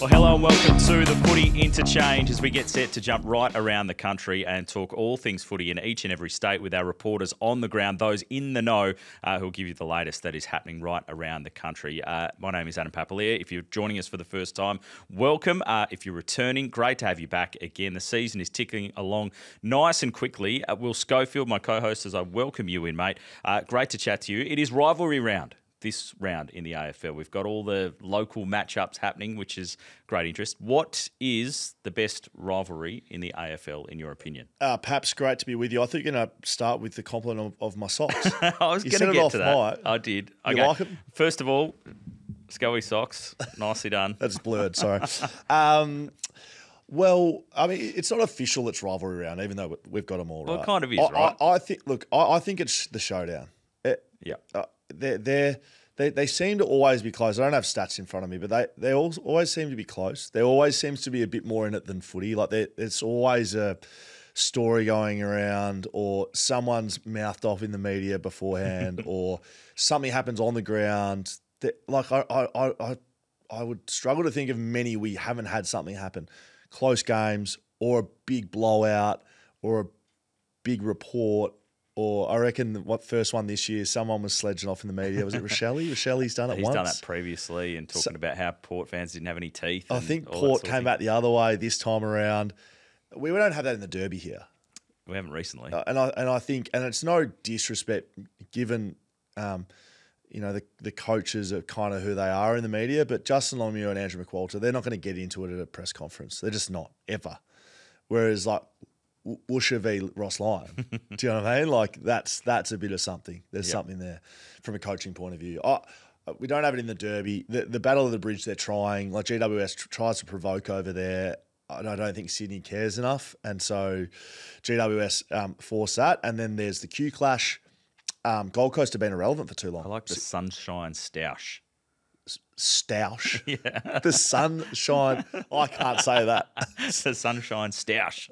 Well, hello and welcome to the Footy Interchange as we get set to jump right around the country and talk all things footy in each and every state with our reporters on the ground, those in the know who'll give you the latest that is happening right around the country. My name is Adam Papalia. If you're joining us for the first time, welcome. If you're returning, great to have you back again. The season is ticking along nice and quickly. Will Schofield, my co-host, as I welcome you in, mate. Great to chat to you. It is rivalry round. This round in the AFL. We've got all the local matchups happening, which is great interest. What is the best rivalry in the AFL, in your opinion? Paps, great to be with you. I think you're going to start with the compliment of my socks. I was going to get to that. I did. You like it? First of all, Scully socks. Nicely done. That's blurred, sorry. Well, I mean, it's not official it's rivalry round, even though we've got them all right. Well, it kind of is, right? I think it's the showdown. Yeah. They seem to always be close. I don't have stats in front of me, but they always seem to be close. There always seems to be a bit more in it than footy. Like there's always a story going around, or someone's mouthed off in the media beforehand, or something happens on the ground. I would struggle to think of many we haven't had something happen. Close games, or a big blowout, or a big report. Or I reckon what first one this year, someone was sledging off in the media. Was it Reilly? Reilly's done it once. He's done that previously and talking about how Port fans didn't have any teeth. I think Port came back the other way this time around. We don't have that in the Derby here. We haven't recently. And I think, and it's no disrespect given, the coaches are kind of who they are in the media, but Justin Longmuir and Andrew McWalter, they're not going to get into it at a press conference. They're just not, ever. Whereas like, Woosha v Ross Lyon. Do you know what I mean? Like that's a bit of something. There's something there from a coaching point of view. We don't have it in the Derby. The Battle of the Bridge they're trying. Like GWS tries to provoke over there. I don't think Sydney cares enough, and so GWS force that. And then there's the Q Clash. Gold Coast have been irrelevant for too long. I like the Sunshine Stoush. Stoush? Yeah. The Sunshine. I can't say that. It's the Sunshine Stoush.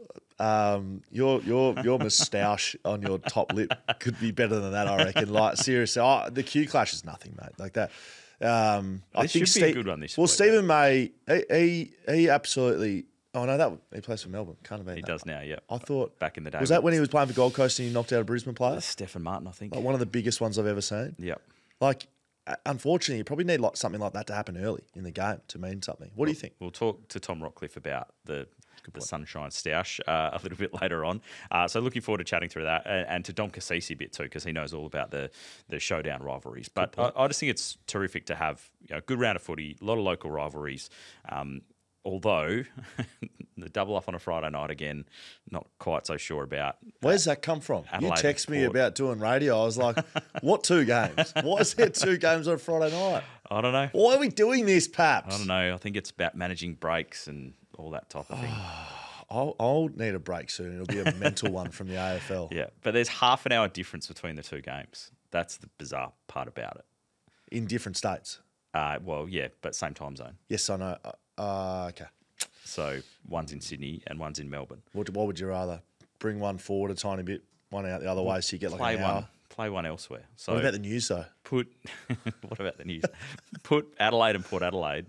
Your moustache on your top lip could be better than that, I reckon. Like seriously, the Q Clash is nothing, mate. Like that. I think should be a good one this week. Well, Stephen May, he absolutely. Oh no, he plays for Melbourne. Can't have been. He does now. Yeah. I thought back in the day. Was that when he was playing for Gold Coast and he knocked out a Brisbane player? Stephen Martin, I think. Like one of the biggest ones I've ever seen. Yep. Like. Unfortunately, you probably need something like that to happen early in the game to mean something. What do you think? We'll talk to Tom Rockliff about the Sunshine Stoush a little bit later on. So looking forward to chatting through that and to Dom Cassisi a bit too, because he knows all about the showdown rivalries. But I just think it's terrific to have a good round of footy, a lot of local rivalries. Although the double up on a Friday night again, not quite so sure about. Where's that come from? Adelaide you text me about doing radio. I was like, what 2 games? Why is there 2 games on a Friday night? I don't know. Why are we doing this, Paps? I don't know. I think it's about managing breaks and all that type of thing. I'll need a break soon. It'll be a mental one from the AFL. Yeah, but there's half an hour difference between the 2 games. That's the bizarre part about it. In different states? Well, yeah, but same time zone. Yes, I know. Okay. So one's in Sydney and one's in Melbourne. What would you rather? Bring one forward a tiny bit, one out the other way, so you get like an hour? Play one elsewhere. So what about the news though? What about the news? Put Adelaide and Port Adelaide,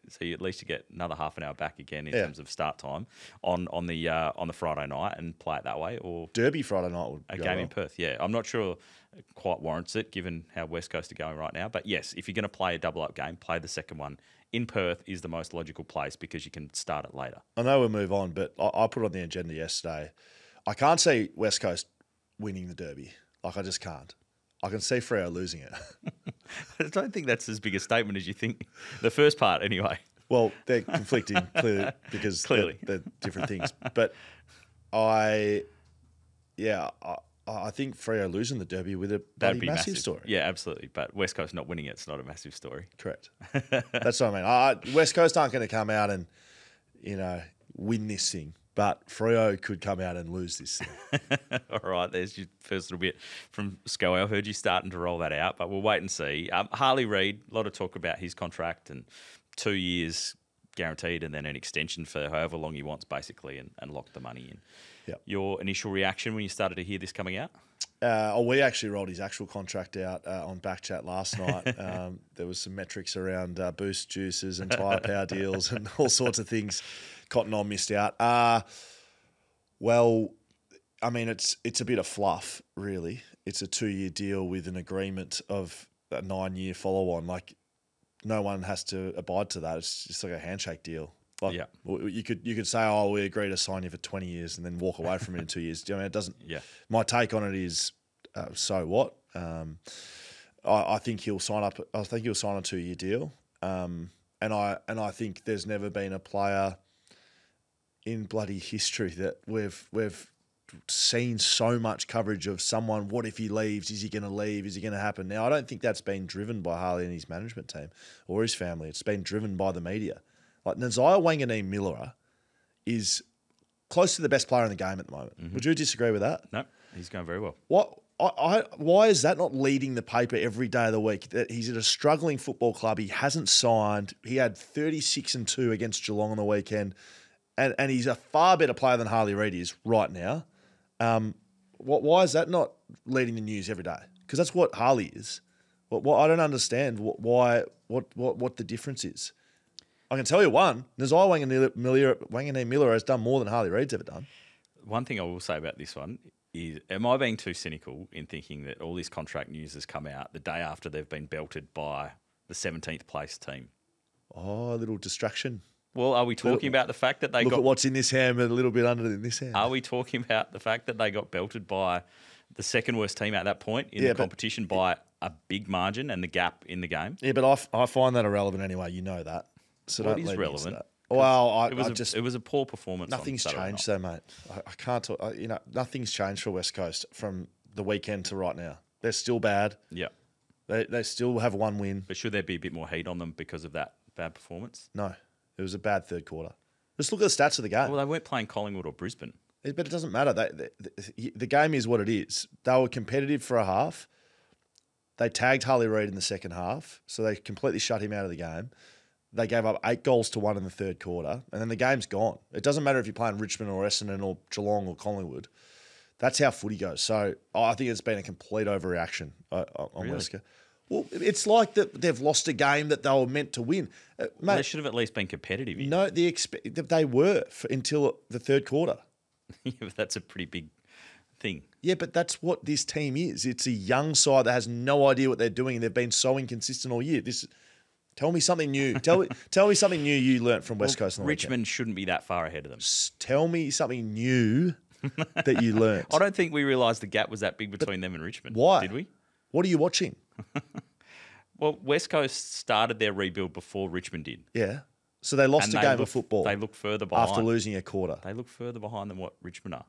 so you at least get another half an hour back again in terms of start time on the Friday night and play it that way. Or Derby Friday night would a game in Perth. Yeah, I'm not sure it quite warrants it given how West Coast are going right now. But yes, if you're going to play a double up game, play the second one in Perth is the most logical place because you can start it later. I know we'll move on, but I put on the agenda yesterday. I can't see West Coast winning the Derby. Like, I just can't. I can see Freo losing it. I don't think that's as big a statement as you think. The first part, anyway. Well, they're conflicting clearly because they're different things. But I think Freo losing the Derby with a massive story. Yeah, absolutely. But West Coast not winning it's not a massive story. Correct. That's what I mean. West Coast aren't going to come out and, win this thing. But Freo could come out and lose this thing. All right, there's your first little bit from Scully. I've heard you starting to roll that out, but we'll wait and see. Harley Reid, a lot of talk about his contract and 2 years guaranteed and then an extension for however long he wants, basically, and lock the money in. Yep. Your initial reaction when you started to hear this coming out? We actually rolled his actual contract out on BackChat last night. There was some metrics around boost juices and tyre power deals and all sorts of things. Cotton On missed out. Well, I mean, it's a bit of fluff, really. It's a 2-year deal with an agreement of a 9-year follow-on. Like, no one has to abide to that. It's just like a handshake deal. Like, Yeah. You could say, oh, we agree to sign you for 20 years and then walk away from it in 2 years. I mean, it doesn't. Yeah. My take on it is, so what? I think he'll sign up. I think he'll sign a 2-year deal. And I think there's never been a player in bloody history that we've seen so much coverage of someone. What if he leaves? Is he going to leave? Is he going to happen? Now, I don't think that's been driven by Harley and his management team or his family. It's been driven by the media. Like, Nazaya Wanganeen-Miller is close to the best player in the game at the moment. Mm-hmm. Would you disagree with that? No, he's going very well. Why is that not leading the paper every day of the week? That he's at a struggling football club. He hasn't signed. He had 36-2 against Geelong on the weekend. And he's a far better player than Harley Reid is right now. Why is that not leading the news every day? Because that's what Harley is. I don't understand what the difference is. I can tell you one, Nazaya Wanganeen-Miller has done more than Harley Reid's ever done. One thing I will say about this one is, am I being too cynical in thinking that all this contract news has come out the day after they've been belted by the 17th place team? Oh, a little distraction. Well, are we talking about the fact that they look at what's in this hand and a little bit under in this hand? Are we talking about the fact that they got belted by the second worst team at that point in the competition by a big margin and the gap in the game? Yeah, but I find that irrelevant anyway. You know that. So what is relevant? Well, it was a poor performance. Nothing's changed though, mate. I can't talk. Nothing's changed for West Coast from the weekend to right now. They're still bad. Yeah, they still have one win. But should there be a bit more heat on them because of that bad performance? No, it was a bad third quarter. Just look at the stats of the game. Well, they weren't playing Collingwood or Brisbane. But it doesn't matter. The game is what it is. They were competitive for a half. They tagged Harley Reid in the second half, so they completely shut him out of the game. They gave up 8 goals to 1 in the third quarter, and then the game's gone. It doesn't matter if you're playing Richmond or Essendon or Geelong or Collingwood. That's how footy goes. So I think it's been a complete overreaction on West Coast. Well, it's like that they've lost a game that they were meant to win. Mate, they should have at least been competitive. No, they were until the third quarter. Yeah, but that's a pretty big thing. Yeah, but that's what this team is. It's a young side that has no idea what they're doing, and they've been so inconsistent all year. Tell me something new. Tell me something new you learnt from West Coast. Richmond shouldn't be that far ahead of them. Tell me something new that you learnt. I don't think we realised the gap was that big between them and Richmond. Why? Did we? What are you watching? Well, West Coast started their rebuild before Richmond did. Yeah. So they lost a game of football. They look further behind. After losing a quarter. They look further behind than what Richmond are.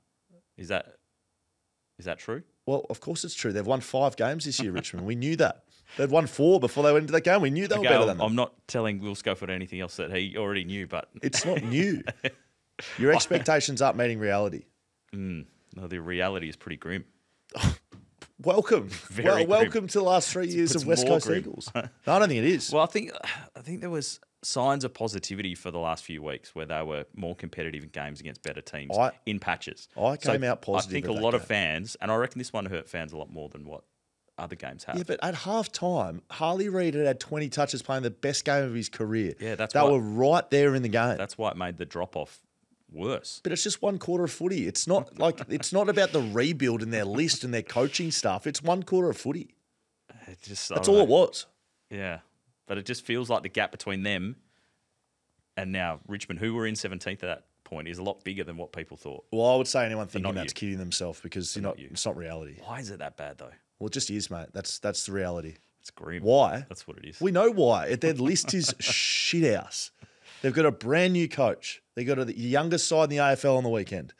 Is that true? Well, of course it's true. They've won 5 games this year, Richmond. We knew that. They'd won 4 before they went into that game. We knew they were better than them. I'm not telling Will Schofield anything else that he already knew, but... It's not new. Your expectations aren't meeting reality. No, the reality is pretty grim. Welcome. Welcome to the last 3 years of West Coast Eagles. No, I don't think it is. Well, I think there was signs of positivity for the last few weeks where they were more competitive in games against better teams in patches. I came out positive. I think a lot of fans, and I reckon this one hurt fans a lot more than what other games have. Yeah, but at half-time, Harley Reid had 20 touches playing the best game of his career. Yeah, they were right there in the game. That's why it made the drop-off worse. But it's just one quarter of footy. It's not like it's not about the rebuild and their list and their coaching stuff. It's one quarter of footy. That's all it was. Yeah, but it just feels like the gap between them and now Richmond, who were in 17th at that point, is a lot bigger than what people thought. Well, I would say anyone thinking that's kidding themselves because it's not reality. Why is it that bad though? Well, it just is, mate. That's the reality. It's grim. Why? That's what it is. We know why. Their list is shit house. They've got a brand new coach. They've got the youngest side in the AFL on the weekend.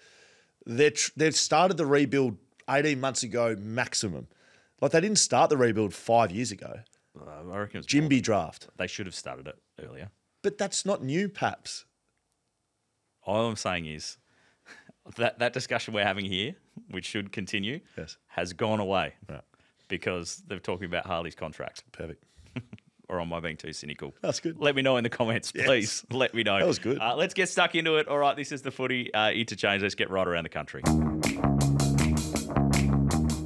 They've started the rebuild 18 months ago maximum. Like they didn't start the rebuild 5 years ago. I reckon it's Jimby draft. They should have started it earlier. But that's not new, Paps. All I'm saying is that discussion we're having here, which should continue, has gone away because they're talking about Harley's contract. Perfect. or am I being too cynical? That's good. Let me know in the comments, please. Let me know. That was good. Let's get stuck into it. All right, this is the Footy Interchange. Let's get right around the country.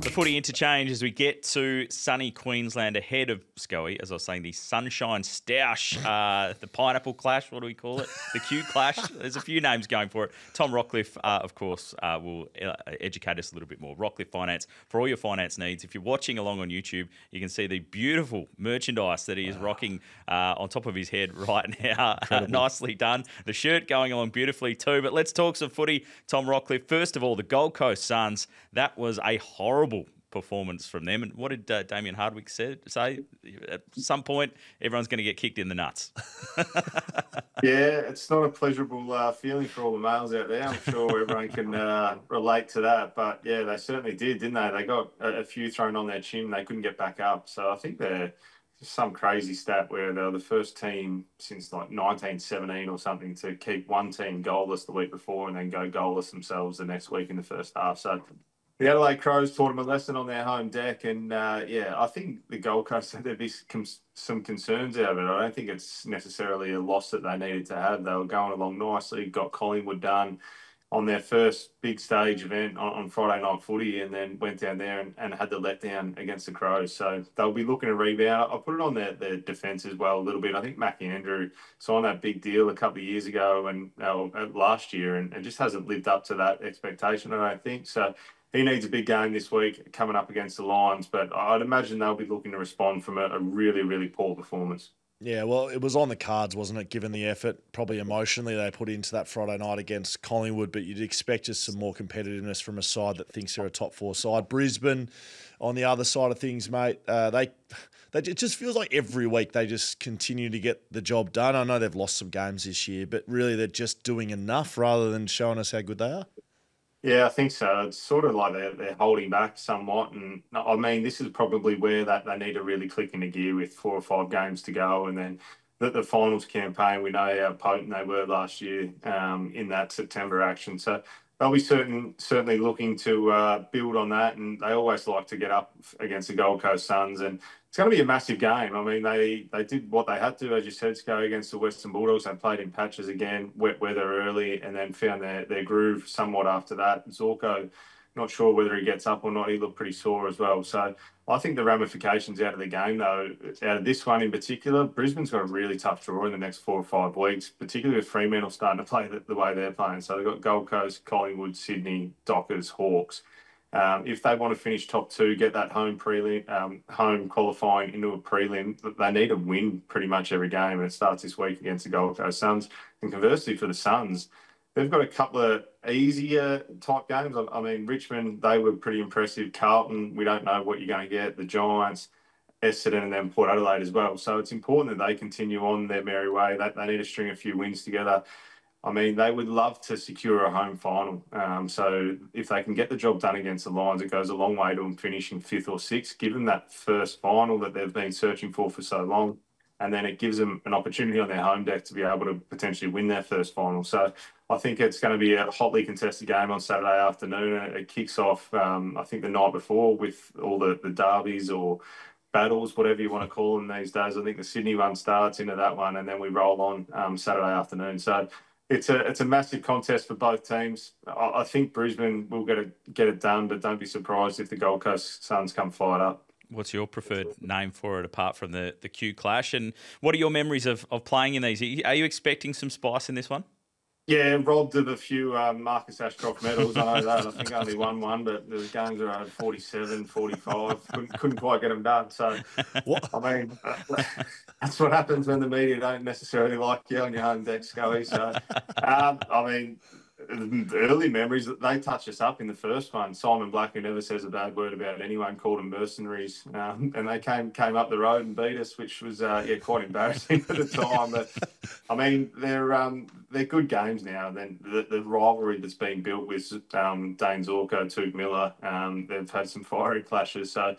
The Footy Interchange as we get to sunny Queensland ahead of Scully, as I was saying, the Sunshine Stoush, the Pineapple Clash, what do we call it? The Q Clash. There's a few names going for it. Tom Rockliff, of course, will educate us a little bit more. Rockliff Finance, for all your finance needs. If you're watching along on YouTube, you can see the beautiful merchandise that he is rocking on top of his head right now. Nicely done. The shirt going along beautifully too. But let's talk some footy, Tom Rockliff. First of all, the Gold Coast Suns, that was a horrible performance from them. And what did Damien Hardwick say? At some point, everyone's going to get kicked in the nuts. Yeah, it's not a pleasurable feeling for all the males out there. I'm sure everyone can relate to that. But yeah, they certainly did, didn't they? They got a few thrown on their chin. They couldn't get back up. So I think they're some crazy stat where they're the first team since like 1917 or something to keep one team goalless the week before and then go goalless themselves the next week in the first half. So the Adelaide Crows taught them a lesson on their home deck, and I think the Gold Coast had some concerns out of it. I don't think it's necessarily a loss that they needed to have. They were going along nicely, got Collingwood done on their first big stage event on Friday night footy, and then went down there and had the letdown against the Crows. So they'll be looking to rebound. I'll put it on their defence as well a little bit. I think Mackie Andrew signed that big deal a couple of years ago and last year and just hasn't lived up to that expectation, I don't think. So he needs a big game this week coming up against the Lions, but I'd imagine they'll be looking to respond from a really, really poor performance. Yeah, well, it was on the cards, wasn't it, given the effort, probably emotionally they put into that Friday night against Collingwood, but you'd expect just some more competitiveness from a side that thinks they're a top four side. Brisbane, on the other side of things, mate, it just feels like every week they just continue to get the job done. I know they've lost some games this year, but really they're just doing enough rather than showing us how good they are. Yeah, I think so. It's sort of like they're holding back somewhat. And I mean, this is probably where they need to really click into gear with 4 or 5 games to go. And then the finals campaign, we know how potent they were last year in that September action. So they'll be certainly looking to build on that. And they always like to get up against the Gold Coast Suns. And it's going to be a massive game. I mean, they did what they had to, as you said, go against the Western Bulldogs. They played in patches again, wet weather early, and then found their groove somewhat after that. Zorko, not sure whether he gets up or not. He looked pretty sore as well. So I think the ramifications out of the game, though, out of this one in particular, Brisbane's got a really tough draw in the next 4 or 5 weeks, particularly with Fremantle starting to play the way they're playing. So they've got Gold Coast, Collingwood, Sydney, Dockers, Hawks. If they want to finish top 2, get that home prelim, home qualifying into a prelim, they need to win pretty much every game, and it starts this week against the Gold Coast Suns. And conversely, for the Suns, they've got a couple of easier type games. I mean, Richmond, they were pretty impressive. Carlton, we don't know what you're going to get. The Giants, Essendon, and then Port Adelaide as well. So it's important that they continue on their merry way. They need to string a few wins together. I mean, they would love to secure a home final. So if they can get the job done against the Lions, it goes a long way to them finishing 5th or 6th, given that first final that they've been searching for so long. And then it gives them an opportunity on their home deck to be able to potentially win their first final. So I think it's going to be a hotly contested game on Saturday afternoon. And it kicks off, I think, the night before with all the derbies or battles, whatever you want to call them these days. I think the Sydney one starts into that one, and then we roll on Saturday afternoon. So it's a massive contest for both teams. I think Brisbane will get it done, but don't be surprised if the Gold Coast Suns come fired up. What's your preferred name for it apart from the Q Clash? And what are your memories of playing in these? Are you expecting some spice in this one? Yeah, robbed of a few Marcus Ashcroft medals. I know that. I think I only won one, but the games are at 47, 45. Couldn't quite get them done. So, I mean, that's what happens when the media don't necessarily like you on your home deck, Scully. So, I mean, early memories, they touched us up in the first one. Simon Black, who never says a bad word about anyone, called them mercenaries. And they came up the road and beat us, which was quite embarrassing at the time. But I mean, they're good games now. Then the rivalry that's been built with Dane Zorko, Touk Miller, they've had some fiery clashes. So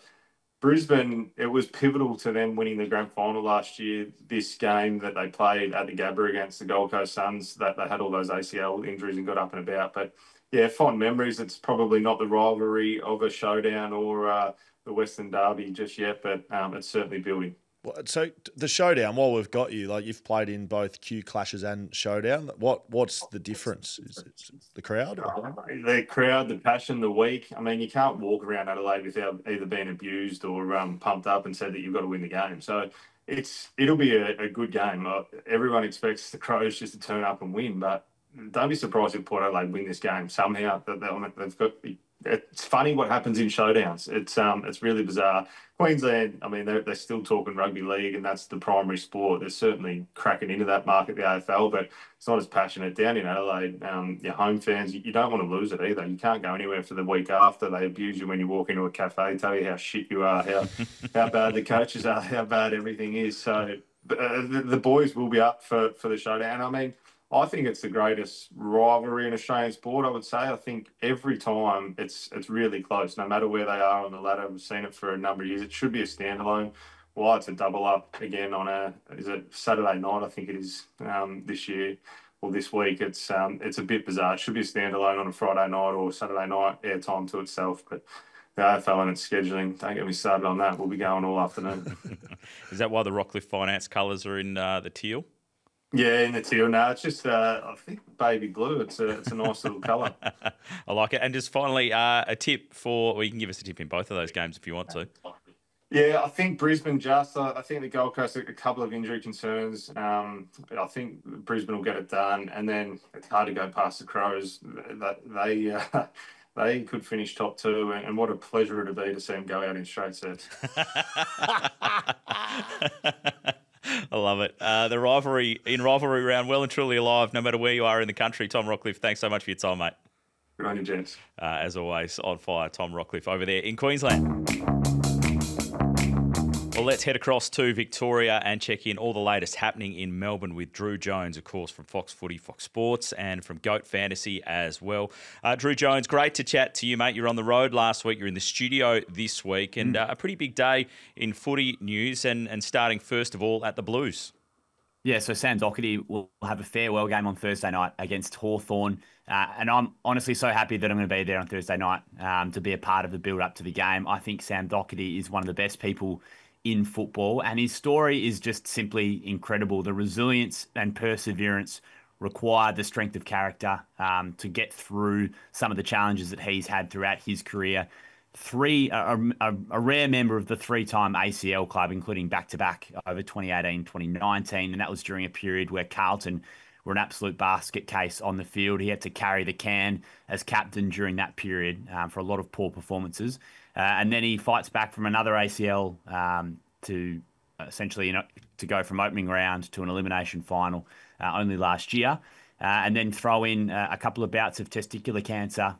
Brisbane, it was pivotal to them winning the grand final last year. This game that they played at the Gabba against the Gold Coast Suns, that they had all those ACL injuries and got up and about. But yeah, fond memories. It's probably not the rivalry of a showdown or the Western Derby just yet, but it's certainly building. So the showdown, while we've got you, like you've played in both Q clashes and showdown. What's the difference? Is it the crowd? Or? The crowd, the passion, the week. I mean, you can't walk around Adelaide without either being abused or pumped up and said that you've got to win the game. So it'll be a good game. Everyone expects the Crows just to turn up and win, but don't be surprised if Port Adelaide win this game somehow. They've got. It's funny what happens in showdowns. It's really bizarre. Queensland, I mean, they're still talking rugby league, and that's the primary sport. They're certainly cracking into that market, the AFL, but it's not as passionate down in Adelaide. Your home fans, you don't want to lose it either. You can't go anywhere for the week after. They abuse you when you walk into a cafe, tell you how shit you are, how bad the coaches are, how bad everything is. So the boys will be up for the showdown. I mean, I think it's the greatest rivalry in Australian sport, I would say. I think every time it's really close, no matter where they are on the ladder. We've seen it for a number of years. It should be a standalone. Well, it's a double up again on is it Saturday night? I think it is this year or this week. It's a bit bizarre. It should be a standalone on a Friday night or Saturday night, airtime to itself. But the AFL and its scheduling, don't get me started on that. We'll be going all afternoon. Is that why the Rockliff Finance colours are in the teal? Yeah, in the teal. No, it's just I think baby blue. It's a nice little colour. I like it. And just finally, a tip for. Well, you can give us a tip in both of those games if you want to. Yeah, I think Brisbane just. I think the Gold Coast a couple of injury concerns. I think Brisbane will get it done, and then it's hard to go past the Crows. They could finish top two, and what a pleasure it'd be to see them go out in straight sets. I love it. The rivalry round, well and truly alive, no matter where you are in the country. Tom Rockliff, thanks so much for your time, mate. Good on you, gents. As always, on fire, Tom Rockliff over there in Queensland. Well, let's head across to Victoria and check in all the latest happening in Melbourne with Drew Jones, of course, from Fox Footy, Fox Sports, and from Goat Fantasy as well. Drew Jones, great to chat to you, mate. You're on the road last week. You're in the studio this week, and a pretty big day in footy news, and starting first of all at the Blues. Yeah, so Sam Doherty will have a farewell game on Thursday night against Hawthorn. And I'm honestly so happy that I'm going to be there on Thursday night to be a part of the build-up to the game. I think Sam Doherty is one of the best people in football, and his story is just simply incredible. The resilience and perseverance required, the strength of character to get through some of the challenges that he's had throughout his career. A rare member of the three-time ACL club, including back-to-back over 2018, 2019, and that was during a period where Carlton were an absolute basket case on the field. He had to carry the can as captain during that period for a lot of poor performances. And then he fights back from another ACL to essentially to go from opening round to an elimination final only last year. And then throw in a couple of bouts of testicular cancer,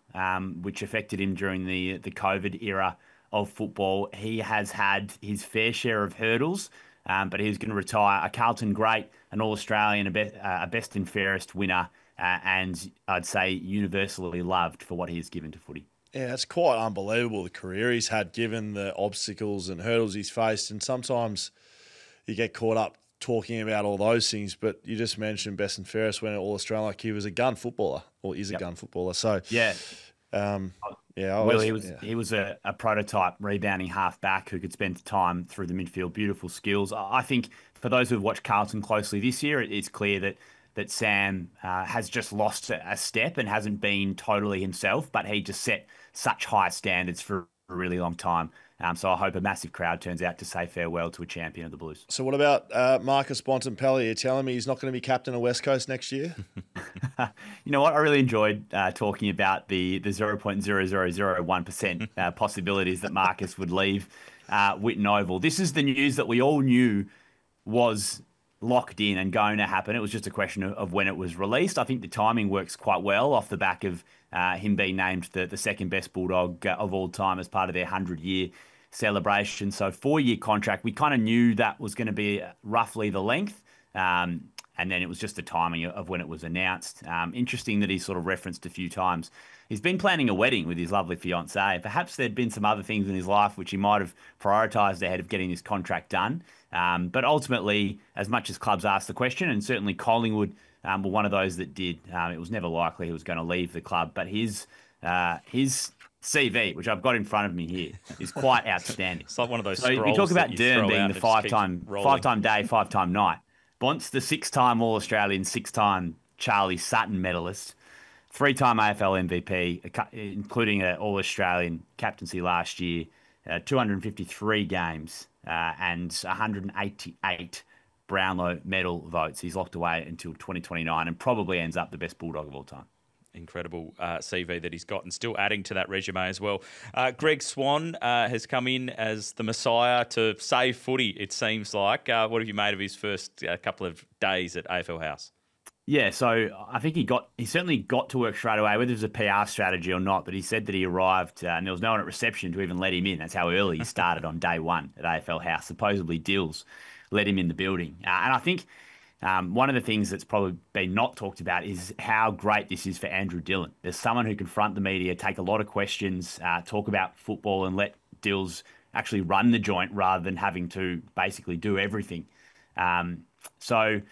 which affected him during the COVID era of football. He has had his fair share of hurdles, but he's going to retire a Carlton great, an All-Australian, a best and fairest winner, and I'd say universally loved for what he has given to footy. Yeah, it's quite unbelievable, the career he's had, given the obstacles and hurdles he's faced. And sometimes you get caught up talking about all those things, but you just mentioned best and fairest when all Australian, like he was a gun footballer, or is a gun footballer. So yeah, he was a prototype rebounding half back who could spend time through the midfield. Beautiful skills. I think for those who've watched Carlton closely this year, it's clear that Sam has just lost a step and hasn't been totally himself, but he just set such high standards for a really long time. So I hope a massive crowd turns out to say farewell to a champion of the Blues. So what about Marcus Bontempelli? You're telling me he's not going to be captain of West Coast next year? You know what? I really enjoyed talking about the 0.0001% possibilities that Marcus would leave Whitten Oval. This is the news that we all knew was locked in and going to happen. It was just a question of when it was released. I think the timing works quite well off the back of him being named the second best Bulldog of all time as part of their 100-year celebration. So 4-year contract. We kind of knew that was going to be roughly the length. And then it was just the timing of when it was announced. Interesting that he's sort of referenced a few times. He's been planning a wedding with his lovely fiancée. Perhaps there'd been some other things in his life which he might have prioritised ahead of getting this contract done. But ultimately, as much as clubs asked the question, and certainly Collingwood were one of those that did, it was never likely he was going to leave the club. But his CV, which I've got in front of me here, is quite outstanding. It's like one of those So you scrolls talk about that you Dern throw being out the and it just keeps five-time rolling. day, five-time night. Bont's the six-time All-Australian, six-time Charlie Sutton medalist, three-time AFL MVP, including an All-Australian captaincy last year, 253 games, and 188 Brownlow medal votes. He's locked away until 2029 and probably ends up the best Bulldog of all time. Incredible CV that he's got, and still adding to that resume as well. Greg Swan has come in as the messiah to save footy, it seems like. What have you made of his first couple of days at AFL House? Yeah, so I think he certainly got to work straight away, whether it was a PR strategy or not, but he said that he arrived and there was no one at reception to even let him in. That's how early he started on day one at AFL House. Supposedly Dills let him in the building. And I think one of the things that's probably been not talked about is how great this is for Andrew Dillon. There's someone who can front the media, take a lot of questions, talk about football and let Dills actually run the joint rather than having to basically do everything. So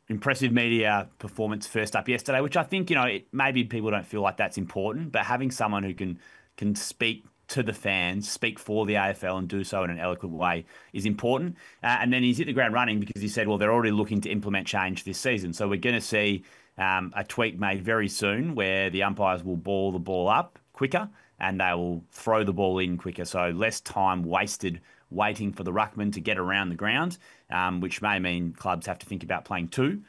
impressive media performance first up yesterday, which I think, maybe people don't feel like that's important, but having someone who can speak to the fans, speak for the AFL and do so in an eloquent way is important. And then he's hit the ground running because he said, well, they're already looking to implement change this season. So we're going to see a tweak made very soon where the umpires will ball the ball up quicker and they will throw the ball in quicker. So less time wasted waiting for the ruckman to get around the ground, which may mean clubs have to think about playing two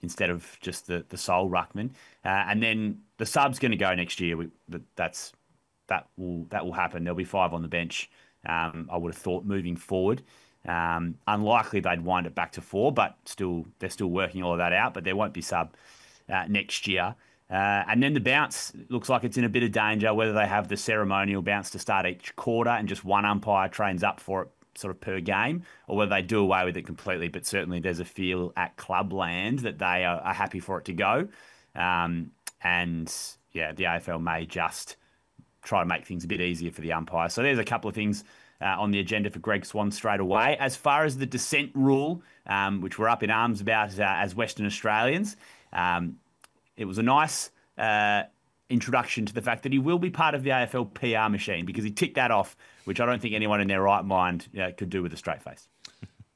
instead of just the sole ruckman. And then the sub's going to go next year. That will happen. There'll be 5 on the bench. I would have thought moving forward. Unlikely they'd wind it back to 4, but they're still working all of that out. But there won't be sub next year. And then the bounce looks like it's in a bit of danger, whether they have the ceremonial bounce to start each quarter and just one umpire trains up for it sort of per game, or whether they do away with it completely. But certainly there's a feel at Clubland that they are happy for it to go. And yeah, the AFL may just try to make things a bit easier for the umpire. So there's a couple of things on the agenda for Greg Swan straight away. As far as the dissent rule, which we're up in arms about as Western Australians, it was a nice introduction to the fact that he will be part of the AFL PR machine because he ticked that off, which I don't think anyone in their right mind could do with a straight face.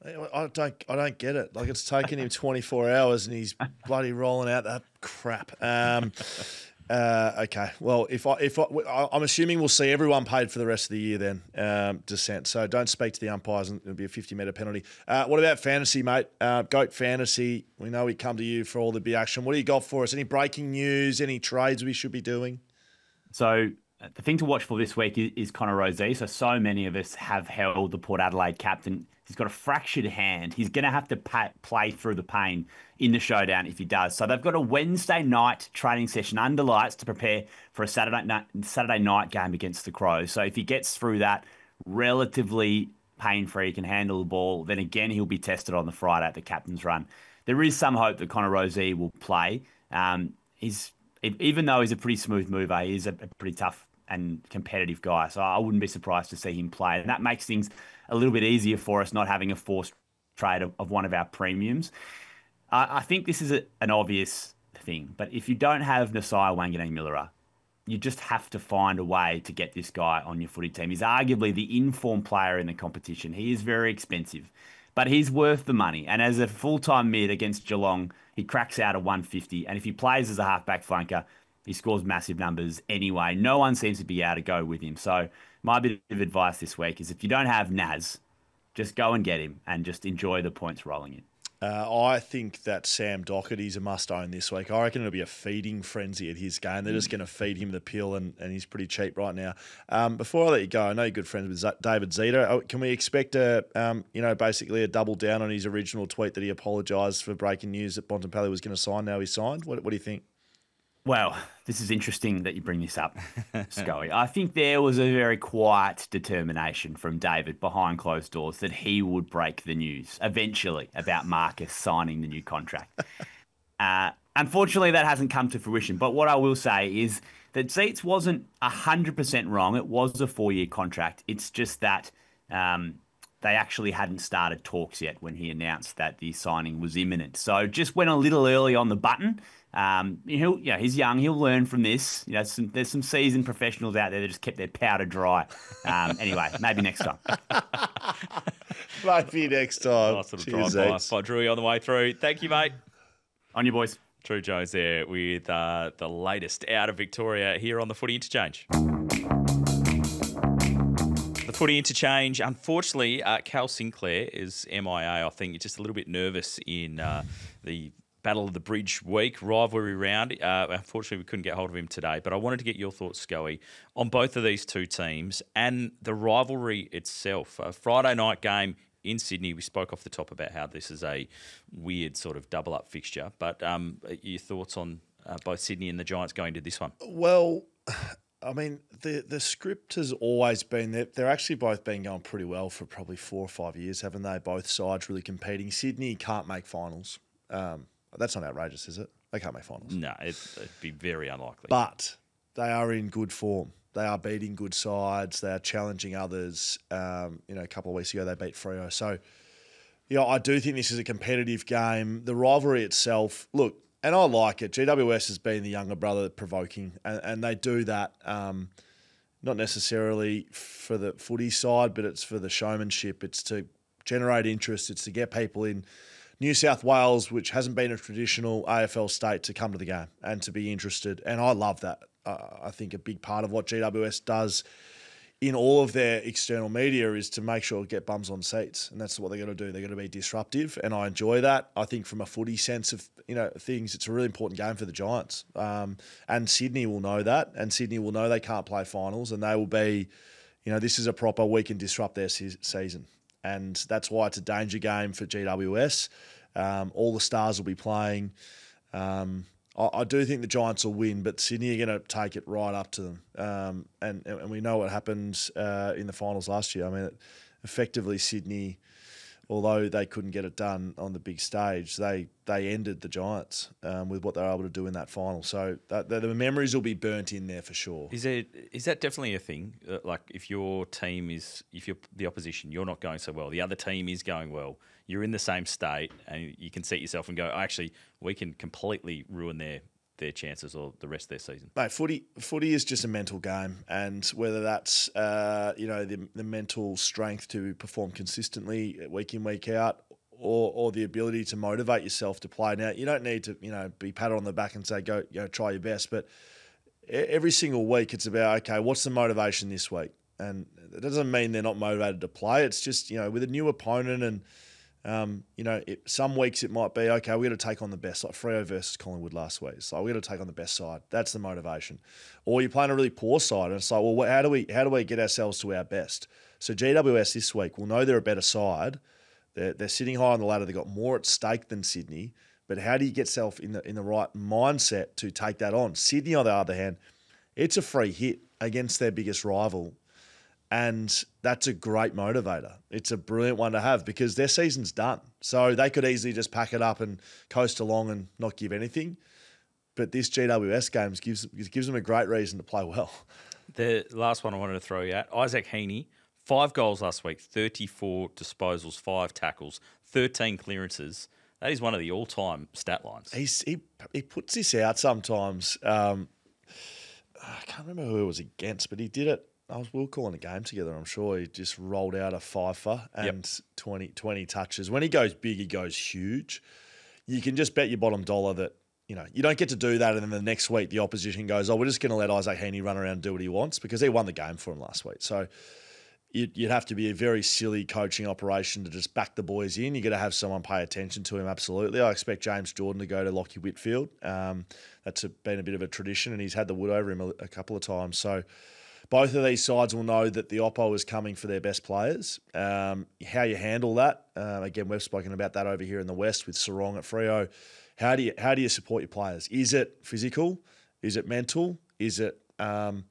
I don't get it. Like, it's taken him 24 hours and he's bloody rolling out that crap. Okay. Well, I'm assuming we'll see everyone paid for the rest of the year then, dissent. So don't speak to the umpires and it'll be a 50-metre penalty. What about fantasy, mate? Goat Fantasy. We know we come to you for all the big action. What do you got for us? Any breaking news? Any trades we should be doing? So the thing to watch for this week is Connor Rozee. So many of us have held the Port Adelaide captain. He's got a fractured hand. He's going to have to play through the pain in the showdown if he does. So they've got a Wednesday night training session under lights to prepare for a Saturday night game against the Crows. So if he gets through that relatively pain-free, can handle the ball, then again he'll be tested on the Friday at the captain's run. There is some hope that Connor Rozee will play. Even though he's a pretty smooth mover, he is a pretty tough and competitive guy. So I wouldn't be surprised to see him play. And that makes things a little bit easier for us not having a forced trade of one of our premiums. I think this is an obvious thing, but if you don't have Nasiah Wanganeen-Millera, you just have to find a way to get this guy on your footy team. He's arguably the informed player in the competition. He is very expensive, but he's worth the money. And as a full-time mid against Geelong, he cracks out a 150. And if he plays as a halfback flanker, he scores massive numbers anyway. No one seems to be able to go with him. So my bit of advice this week is if you don't have Naz, just go and get him and just enjoy the points rolling in. I think that Sam Docherty's a must-own this week. I reckon it'll be a feeding frenzy at his game. They're just going to feed him the pill, and he's pretty cheap right now. Before I let you go, I know you're good friends with David Zeta. Can we expect basically a double down on his original tweet that he apologised for breaking news that Bontempelli was going to sign? Now he's signed. What do you think? Well, this is interesting that you bring this up, Scully. I think there was a very quiet determination from David behind closed doors that he would break the news eventually about Marcus signing the new contract. Unfortunately, that hasn't come to fruition. But what I will say is that Zeitz wasn't 100% wrong. It was a 4-year contract. It's just that they actually hadn't started talks yet when he announced that the signing was imminent. So just went a little early on the button. He's young. He'll learn from this. There's some seasoned professionals out there that just kept their powder dry. Anyway, maybe next time. Maybe next time. Nice little drive-by. Drewy on the way through. Thank you, mate. On you, boys. Drew Jones there with the latest out of Victoria here on the Footy Interchange. The Footy Interchange, unfortunately, Cal Sinclair is MIA. I think he's just a little bit nervous in the Battle of the Bridge week rivalry round. Unfortunately, we couldn't get hold of him today, but I wanted to get your thoughts, Scully, on both of these two teams and the rivalry itself. A Friday night game in Sydney. We spoke off the top about how this is a weird sort of double-up fixture, but your thoughts on both Sydney and the Giants going to this one? Well, I mean, the script has always been that they're actually both been going pretty well for probably 4 or 5 years, haven't they? Both sides really competing. Sydney can't make finals. That's not outrageous, is it? They can't make finals. No, it'd be very unlikely. But they are in good form. They are beating good sides. They are challenging others. A couple of weeks ago they beat Freo. So, I do think this is a competitive game. The rivalry itself, look, and I like it. GWS has been the younger brother provoking, and they do that not necessarily for the footy side, but it's for the showmanship. It's to generate interest. It's to get people in New South Wales, which hasn't been a traditional AFL state, to come to the game and to be interested. And I love that. I think a big part of what GWS does in all of their external media is to make sure to get bums on seats. And that's what they're going to do. They're going to be disruptive. And I enjoy that. I think from a footy sense of, things, it's a really important game for the Giants. And Sydney will know that. And Sydney will know they can't play finals. And they will be, this is a proper, we can disrupt their season. And that's why it's a danger game for GWS. All the stars will be playing. I do think the Giants will win, but Sydney are going to take it right up to them. And we know what happened in the finals last year. I mean, effectively Sydney, although they couldn't get it done on the big stage, they ended the Giants with what they were able to do in that final. So the memories will be burnt in there for sure. Is that definitely a thing? Like if you're the opposition, you're not going so well, the other team is going well, you're in the same state, and you can set yourself and go, actually, we can completely ruin their chances or the rest of their season. Mate, footy is just a mental game, and whether that's the mental strength to perform consistently week in, week out, or the ability to motivate yourself to play. Now, you don't need to be patted on the back and say go try your best, but every single week it's about, okay, what's the motivation this week? And it doesn't mean they're not motivated to play. It's just with a new opponent and. Some weeks it might be, okay, we're going to take on the best, like Freo versus Collingwood last week. So we're going to take on the best side. That's the motivation. Or you're playing a really poor side, and it's like, well, how do we get ourselves to our best? So GWS this week will know they're a better side. They're sitting high on the ladder. They've got more at stake than Sydney. But how do you get yourself in the right mindset to take that on? Sydney, on the other hand, it's a free hit against their biggest rival. And that's a great motivator. It's a brilliant one to have because their season's done. So they could easily just pack it up and coast along and not give anything. But this GWS game gives them a great reason to play well. The last one I wanted to throw you at, Isaac Heaney, 5 goals last week, 34 disposals, 5 tackles, 13 clearances. That is one of the all-time stat lines. He puts this out sometimes. I can't remember who it was against, but he did it. We were calling a game together, I'm sure. He just rolled out a fifer and 20 touches. When he goes big, he goes huge. You can just bet your bottom dollar that, you don't get to do that and then the next week the opposition goes, we're just going to let Isaac Heaney run around and do what he wants because he won the game for him last week. So you'd have to be a very silly coaching operation to just back the boys in. You've got to have someone pay attention to him, absolutely. I expect James Jordan to go to Lockie Whitfield. That's been a bit of a tradition and he's had the wood over him a couple of times. So both of these sides will know that the Oppo is coming for their best players. How you handle that, again, we've spoken about that over here in the West with Sarong at Freo. How do you support your players? Is it physical? Is it mental? Is it we're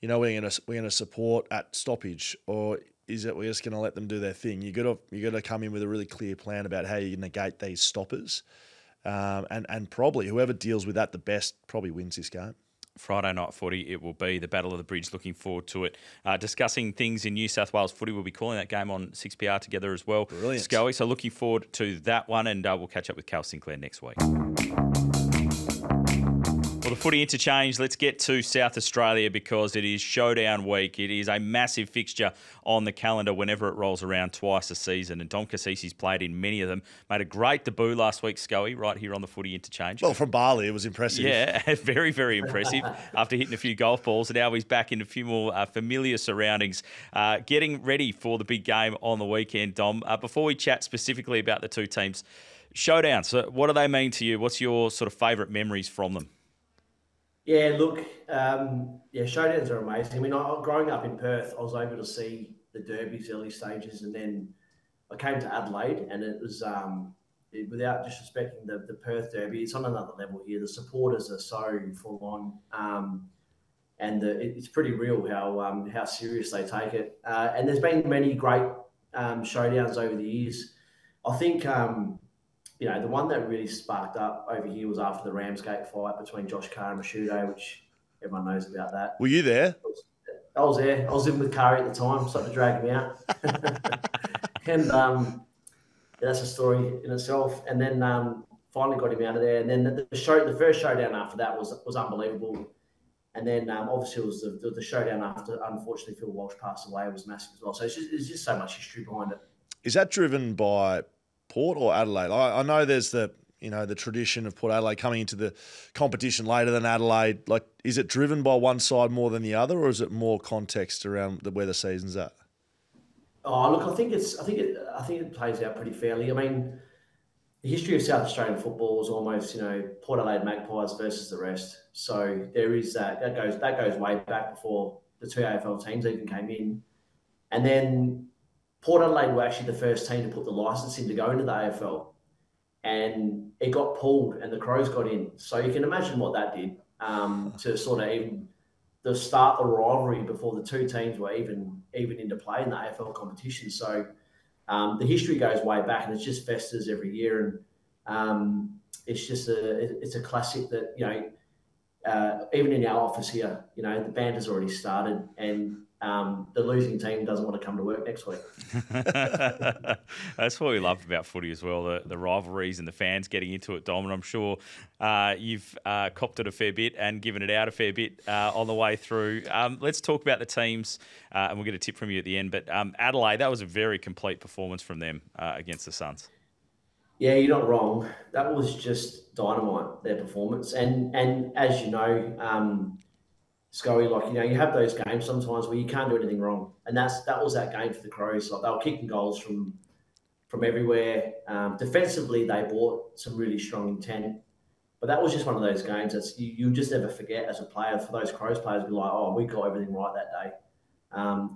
going to support at stoppage, or is it we're just going to let them do their thing? You got to come in with a really clear plan about how you negate these stoppers, and probably whoever deals with that the best probably wins this game. Friday night footy, it will be the Battle of the Bridge. Looking forward to it. Discussing things in New South Wales footy, we'll be calling that game on 6PR together as well. Brilliant. Scully, so looking forward to that one, and we'll catch up with Cal Sinclair next week. Well, the Footy Interchange, let's get to South Australia because it is showdown week. It is a massive fixture on the calendar whenever it rolls around twice a season, and Dom Cassisi's played in many of them. Made a great debut last week, Scully, right here on the Footy Interchange. Well, from Bali, it was impressive. Yeah, very, very impressive after hitting a few golf balls, and now he's back in a few more familiar surroundings, getting ready for the big game on the weekend, Dom. Before we chat specifically about the two teams, showdowns, so what do they mean to you? What's your sort of favourite memories from them? Yeah, look, showdowns are amazing. I mean, growing up in Perth, I was able to see the derbies early stages, and then I came to Adelaide, and it was, without disrespecting the Perth derby, it's on another level here. The supporters are so full on, and it's pretty real how serious they take it. And there's been many great showdowns over the years. I think. The one that really sparked up over here was after the Ramsgate fight between Josh Carr and Mashudo, which everyone knows about that. Were you there? I was there. I was living with Carr at the time, so I had to drag him out. And that's a story in itself. And then finally got him out of there. And then the first showdown after that was unbelievable. And then obviously it was the showdown after, unfortunately, Phil Walsh passed away. It was massive as well. So there's just so much history behind it. Is that driven by Port or Adelaide? I know there's the tradition of Port Adelaide coming into the competition later than Adelaide. Like, is it driven by one side more than the other, or is it more context around where the season's at? Oh, look, I think it plays out pretty fairly. I mean, the history of South Australian football is almost, Port Adelaide Magpies versus the rest. So there is that goes way back before the two AFL teams even came in, and then Port Adelaide were actually the first team to put the licence in to go into the AFL, and it got pulled and the Crows got in. So you can imagine what that did to sort of even to start the rivalry before the two teams were even into play in the AFL competition. So the history goes way back, and it just festers every year, and it's just a classic that even in our office here, the banter's already started, and the losing team doesn't want to come to work next week. That's what we love about footy as well, the rivalries and the fans getting into it, Dom. And I'm sure you've copped it a fair bit and given it out a fair bit on the way through. Let's talk about the teams, and we'll get a tip from you at the end. But Adelaide, that was a very complete performance from them against the Suns. Yeah, you're not wrong. That was just dynamite, their performance. And as you know, Scully, you have those games sometimes where you can't do anything wrong. And that was that game for the Crows. Like, they were kicking goals from everywhere. Defensively, they brought some really strong intent. But that was just one of those games that you just never forget as a player. For those Crows players, be like, oh, we got everything right that day.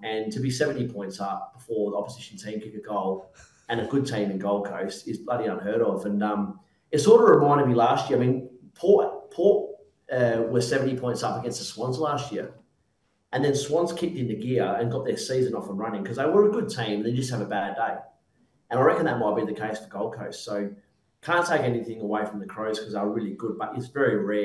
And to be 70 points up before the opposition team kick a goal and a good team in Gold Coast is bloody unheard of. And it sort of reminded me last year. I mean, Port were 70 points up against the Swans last year. And then Swans kicked into gear and got their season off and running because they were a good team and they just have a bad day. And I reckon that might be the case for Gold Coast. So can't take anything away from the Crows because they're really good, but it's very rare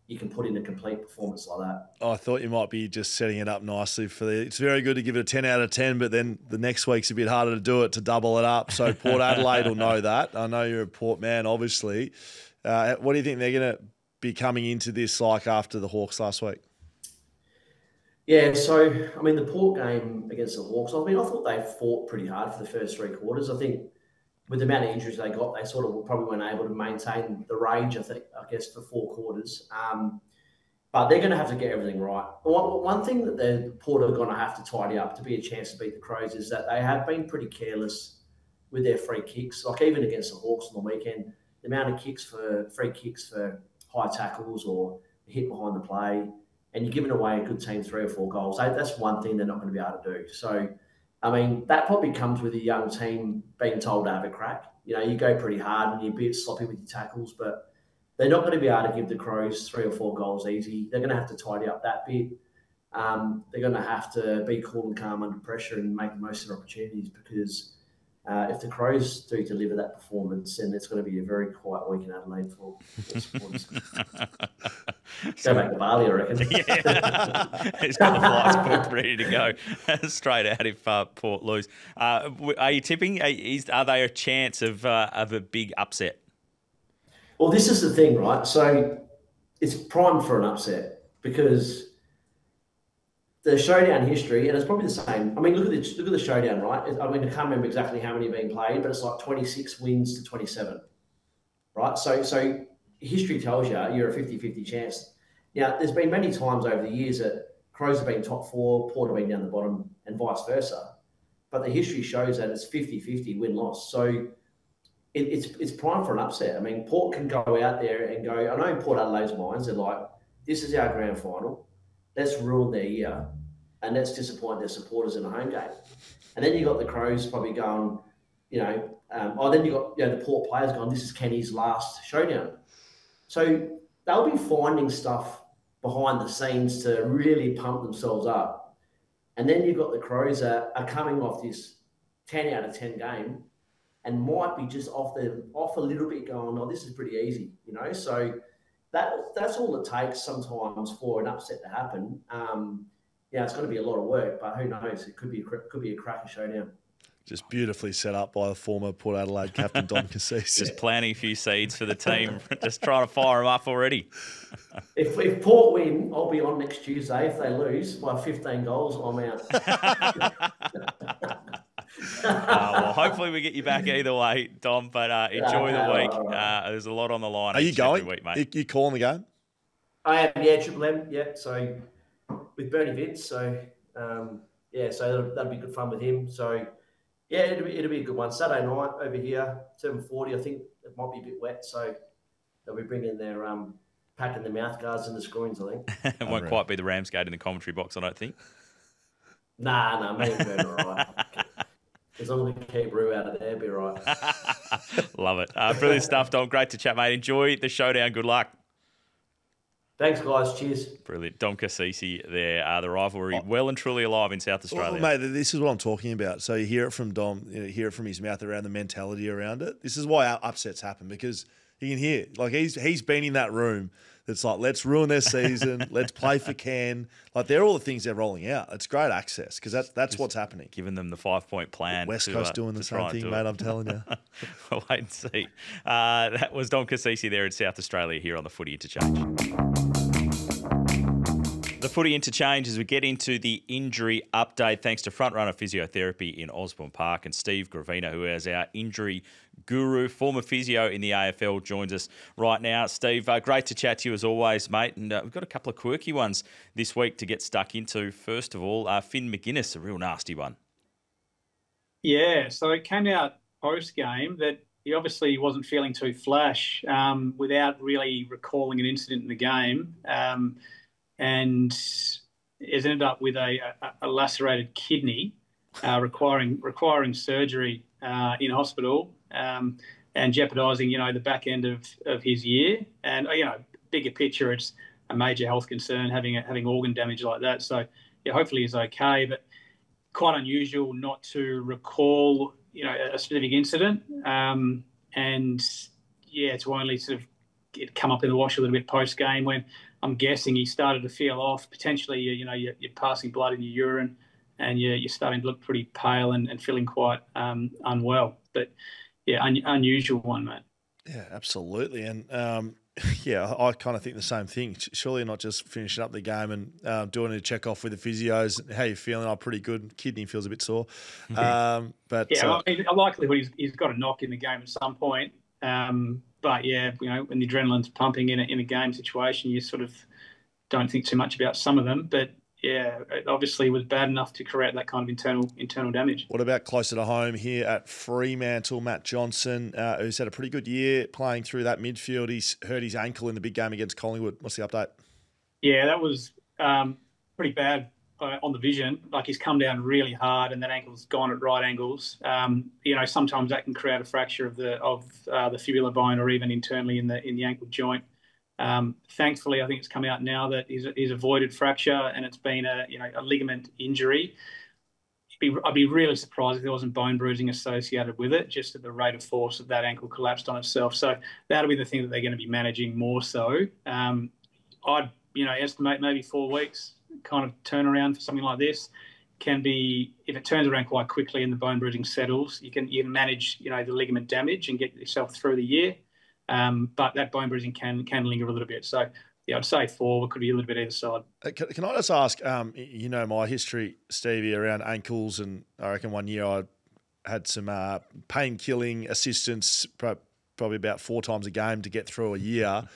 you can put in a complete performance like that. I thought you might be just setting it up nicely it's very good to give it a 10 out of 10, but then the next week's a bit harder to do it, to double it up. So Port Adelaide will know that. I know you're a Port man, obviously. What do you think they're going to be coming into this like after the Hawks last week? Yeah, so, I mean, the Port game against the Hawks, I thought they fought pretty hard for the first three quarters. I think with the amount of injuries they got, they sort of probably weren't able to maintain the range, I guess, for four quarters. But they're going to have to get everything right. One thing that the Port are going to have to tidy up to be a chance to beat the Crows is that they have been pretty careless with their free kicks. Like, even against the Hawks on the weekend, the amount of free kicks for high tackles or hit behind the play, and you're giving away a good team 3 or 4 goals. That's one thing they're not going to be able to do. So, I mean, that probably comes with a young team being told to have a crack. You go pretty hard and you're a bit sloppy with your tackles, but they're not going to be able to give the Crows 3 or 4 goals easy. They're going to have to tidy up that bit. They're going to have to be cool and calm under pressure and make the most of their opportunities because if the Crows do deliver that performance, then it's going to be a very quiet week in Adelaide for supporters. Go back to Bali, I reckon. Yeah, he's got the flights booked, ready to go straight out if Port lose. Are you tipping? Are they a chance of a big upset? Well, this is the thing, right? So it's primed for an upset because the showdown history, and it's probably the same. I mean, look at the showdown, right? I mean, I can't remember exactly how many have been played, but it's like 26 wins to 27, right? So history tells you you're a 50-50 chance. Now, there's been many times over the years that Crows have been top four, Port have been down the bottom, and vice versa. But the history shows that it's 50-50 win-loss. So it's prime for an upset. I mean, Port can go out there and go, I know in Port Adelaide's minds, they're like, this is our grand final. Let's ruin their year and let's disappoint their supporters in a home game. And then you got the Crows probably going, then you got the Port players going, this is Kenny's last showdown. So they'll be finding stuff behind the scenes to really pump themselves up. And then you've got the Crows are coming off this 10 out of 10 game and might be just off a little bit going, oh, this is pretty easy, So that's all it takes sometimes for an upset to happen. It's going to be a lot of work, but who knows? It could be a cracker showdown. Just beautifully set up by the former Port Adelaide captain, Dom Cassisi. Just planting a few seeds for the team, just trying to fire them up already. If Port win, I'll be on next Tuesday. If they lose by 15 goals, I'm out. Well, hopefully we get you back either way, Dom, but enjoy the week. There's a lot on the line. Are you going? Week, mate. You calling the game? I am, yeah, Triple M, yeah. So with Bernie Vince, so that'll be good fun with him. So yeah, it'll be a good one. Saturday night over here, 7:40. I think it might be a bit wet, so they'll be bringing their packing the mouth guards and the screens, I think. It won't quite be the Ramsgate in the commentary box, I don't think. Nah, me and Bern are all right. As long as we keep Rue out of there, be all right. Love it. Brilliant stuff, Dom. Great to chat, mate. Enjoy the showdown. Good luck. Thanks, guys. Cheers. Brilliant. Dom Cassisi there. The rivalry well and truly alive in South Australia. Well, mate, this is what I'm talking about. So you hear it from Dom, you hear it from his mouth around the mentality around it. This is why our upsets happen, because you can hear, like, he's been in that room that's like, let's ruin their season, let's play for Ken. Like, they're all the things they're rolling out. It's great access because that's what's happening. Giving them the 5-point plan. West Coast doing the same thing, mate, I'm telling you. We'll wait and see. That was Dom Cassisi there in South Australia here on the Footy Interchange. The Footy Interchange as we get into the injury update, thanks to Frontrunner Physiotherapy in Osborne Park and Steve Gravina, who is our injury guru, former physio in the AFL, joins us right now. Steve, great to chat to you as always, mate. And we've got a couple of quirky ones this week to get stuck into. First of all, Finn McGuinness, a real nasty one. Yeah, so it came out post-game that he obviously wasn't feeling too flash without really recalling an incident in the game. And has ended up with a lacerated kidney, requiring surgery in hospital, and jeopardising, the back end of his year. And bigger picture, it's a major health concern having organ damage like that. So yeah, hopefully he's okay, but quite unusual not to recall a specific incident, and to only sort of come up in the wash a little bit post game when I'm guessing he started to feel off. Potentially, you're passing blood in your urine, and you're starting to look pretty pale and feeling quite unwell. But yeah, unusual one, mate. Yeah, absolutely. And I kind of think the same thing. Surely you're not just finishing up the game and doing a check off with the physios. How you feeling? I'm pretty good. Kidney feels a bit sore. A likelihood he's got a knock in the game at some point. But yeah, when the adrenaline's pumping in a game situation, you sort of don't think too much about some of them. But yeah, it obviously was bad enough to create that kind of internal damage. What about closer to home here at Fremantle? Matt Johnson, who's had a pretty good year playing through that midfield. He's hurt his ankle in the big game against Collingwood. What's the update? Yeah, that was pretty bad on the vision. Like, he's come down really hard, and that ankle's gone at right angles. Sometimes that can create a fracture of the fibular bone, or even internally in the ankle joint. Thankfully, I think it's come out now that he's avoided fracture, and it's been a ligament injury. I'd be really surprised if there wasn't bone bruising associated with it, just at the rate of force that ankle collapsed on itself. So that'll be the thing that they're going to be managing more so. I'd estimate maybe 4 weeks kind of turnaround for something like this. Can be, if it turns around quite quickly and the bone bruising settles, you can manage the ligament damage and get yourself through the year. But that bone bruising can linger a little bit. So yeah, I'd say 4. It could be a little bit either side. Can I just ask? My history, Stevie, around ankles, and I reckon one year I had some pain killing assistance, probably about 4 times a game to get through a year.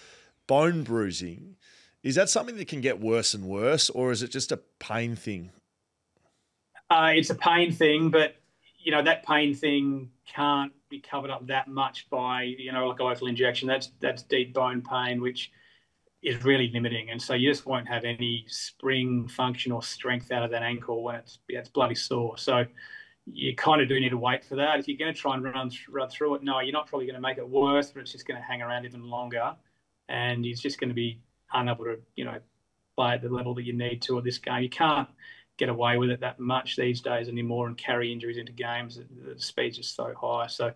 Bone bruising, is that something that can get worse and worse, or is it just a pain thing? It's a pain thing, but that pain thing can't be covered up that much by like a local injection. That's deep bone pain, which is really limiting, and so you just won't have any spring function or strength out of that ankle when it's bloody sore. So you kind of do need to wait for that. If you're going to try and run through it, no, you're not probably going to make it worse, but it's just going to hang around even longer, and he's just going to be unable to play at the level that you need to at this game. You can't get away with it that much these days anymore and carry injuries into games. The speed's just so high. So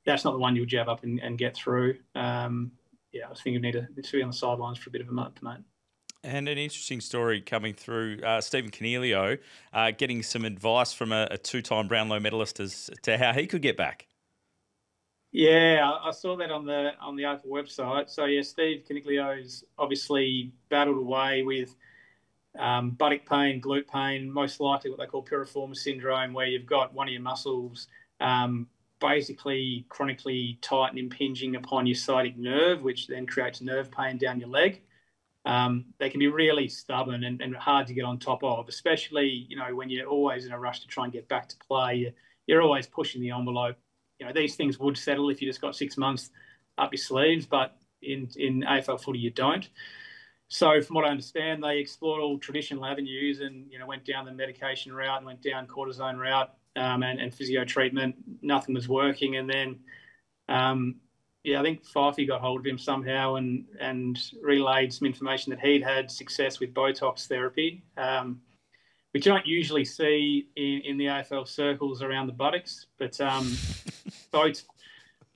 that's not the one you'll jab up and get through. I think you need to be on the sidelines for a bit of a month, mate. And an interesting story coming through, Stephen Cornelio getting some advice from a 2-time Brownlow medalist as to how he could get back. Yeah, I saw that on the AFL website. So yeah, Steve Cornelio's obviously battled away with buttock pain, glute pain, most likely what they call piriformis syndrome, where you've got one of your muscles basically chronically tight and impinging upon your sciatic nerve, which then creates nerve pain down your leg. They can be really stubborn and hard to get on top of, especially when you're always in a rush to try and get back to play. You're always pushing the envelope. These things would settle if you just got 6 months up your sleeves, but in AFL footy you don't. So from what I understand, they explored all traditional avenues and went down the medication route and went down cortisone route and physio treatment. Nothing was working, and then I think Fifey got hold of him somehow and relayed some information that he'd had success with Botox therapy, which you don't usually see in the AFL circles around the buttocks, but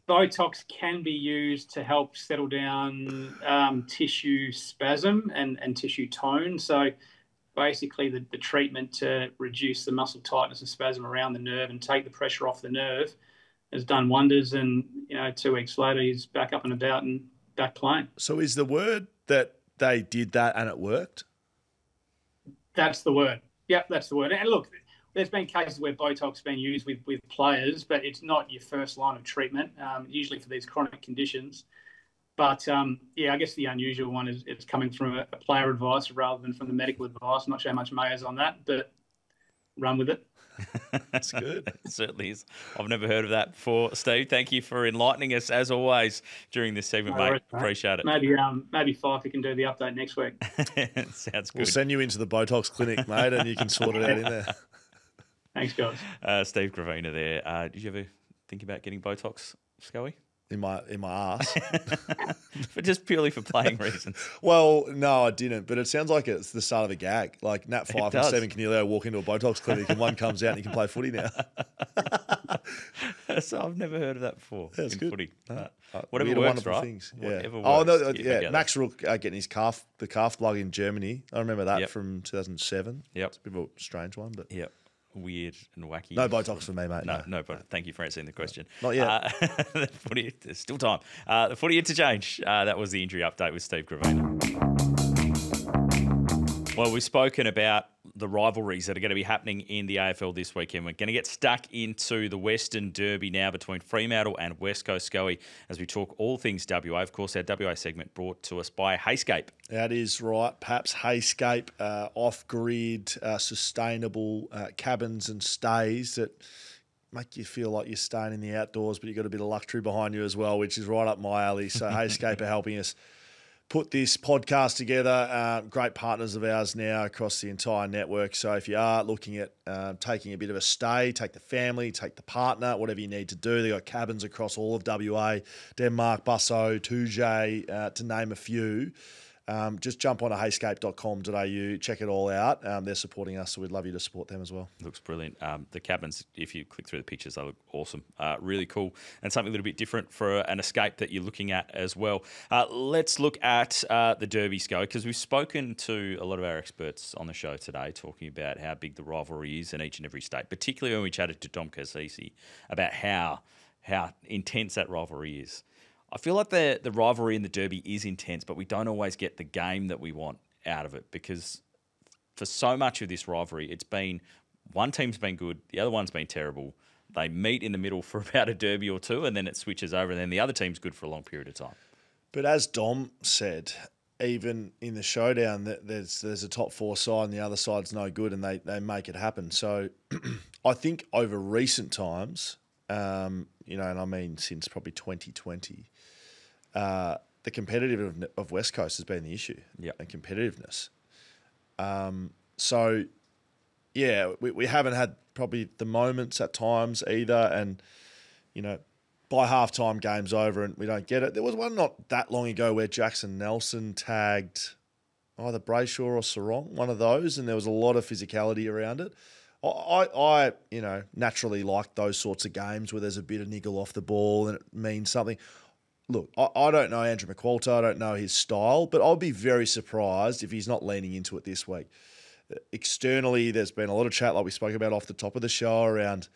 Botox can be used to help settle down tissue spasm and tissue tone. So basically the treatment to reduce the muscle tightness and spasm around the nerve and take the pressure off the nerve has done wonders. And, 2 weeks later, he's back up and about and back playing. So is the word that they did that and it worked? That's the word. Yep, that's the word. And look, there's been cases where Botox has been used with players, but it's not your first line of treatment, usually for these chronic conditions. But, I guess the unusual one is it's coming from a player advice rather than from the medical advice. I'm not sure how much mayo's on that, but run with it. That's good. It certainly is. I've never heard of that before. Steve, thank you for enlightening us, as always, during this segment, No mate. worries, Appreciate it. Maybe Fifey can do the update next week. Sounds good. We'll send you into the Botox clinic, mate, and you can sort it out in there. Thanks, guys. Steve Gravina there. Did you ever think about getting Botox, Scully? In my ass. But just purely for playing reasons. Well, no, I didn't. But it sounds like it's the start of a gag. Like Nat Fyfe and Stephen Cornelio walk into a Botox clinic and one comes out and you can play footy now. So I've never heard of that before. That's good. Footy. Whatever works, wonderful right? things. Yeah. Whatever Oh no, works, yeah. Max Rook getting his calf plug in Germany. I remember that Yep. from 2007. Yep. It's a bit of a strange one, but Yep. Weird and wacky. no Botox for me, mate. No, but thank you for answering the question. Not yet. The footy, there's still time. The Footy Interchange. That was the injury update with Steve Gravina. Well, we've spoken about the rivalries that are going to be happening in the AFL this weekend. We're going to get stuck into the Western Derby now between Fremantle and West Coast Scully as we talk all things WA. Of course, our WA segment brought to us by Heyscape. That is right. Paps, Heyscape, off-grid, sustainable cabins and stays that make you feel like you're staying in the outdoors, but you've got a bit of luxury behind you as well, which is right up my alley. So Heyscape are helping us put this podcast together. Great partners of ours now across the entire network. So if you are looking at taking a bit of a stay, take the family, take the partner, whatever you need to do. They've got cabins across all of WA, Denmark, Busso, Tujay, to name a few. just jump on to heyscape.com.au, check it all out. They're supporting us, so we'd love you to support them as well. Looks brilliant. The cabins, if you click through the pictures, they look awesome. Really cool, and something a little bit different for an escape that you're looking at as well. Let's look at the Derby, Sco, because we've spoken to a lot of our experts on the show today talking about how big the rivalry is in each and every state, particularly when we chatted to Dom Cassisi about how intense that rivalry is. I feel like the rivalry in the Derby is intense, but we don't always get the game that we want out of it, because for so much of this rivalry, it's been one team's been good, the other one's been terrible. They meet in the middle for about a Derby or two, and then it switches over, and then the other team's good for a long period of time. But as Dom said, even in the showdown, there's a top four side and the other side's no good, and they make it happen. So I think over recent times, and I mean since probably 2020, the competitiveness of West Coast has been the issue. Yep. And competitiveness. So, yeah, we haven't had probably the moments at times either. And, by halftime, game's over and we don't get it. There was one not that long ago where Jackson Nelson tagged either Brayshaw or Sarong, one of those, and there was a lot of physicality around it. I naturally like those sorts of games where there's a bit of niggle off the ball and it means something. Look, I don't know Andrew McQualter. I don't know his style, but I'll be very surprised if he's not leaning into it this week. Externally, there's been a lot of chat, like we spoke about off the top of the show, around,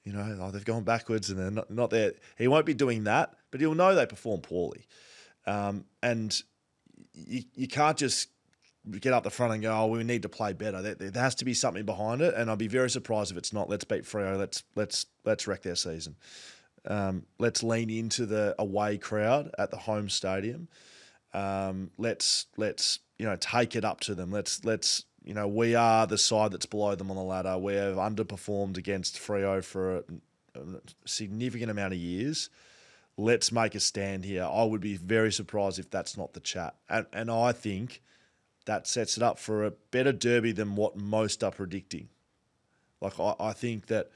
they've gone backwards and they're not there. He won't be doing that, but he'll know they perform poorly. And you can't just get up the front and go, we need to play better. There has to be something behind it, and I'll be very surprised if it's not. Let's beat Freo. Let's wreck their season. Let's lean into the away crowd at the home stadium. Let's take it up to them. Let's we are the side that's below them on the ladder. We have underperformed against Freo for a significant amount of years. Let's make a stand here. I would be very surprised if that's not the chat. And I think that sets it up for a better Derby than what most are predicting. Like, I think that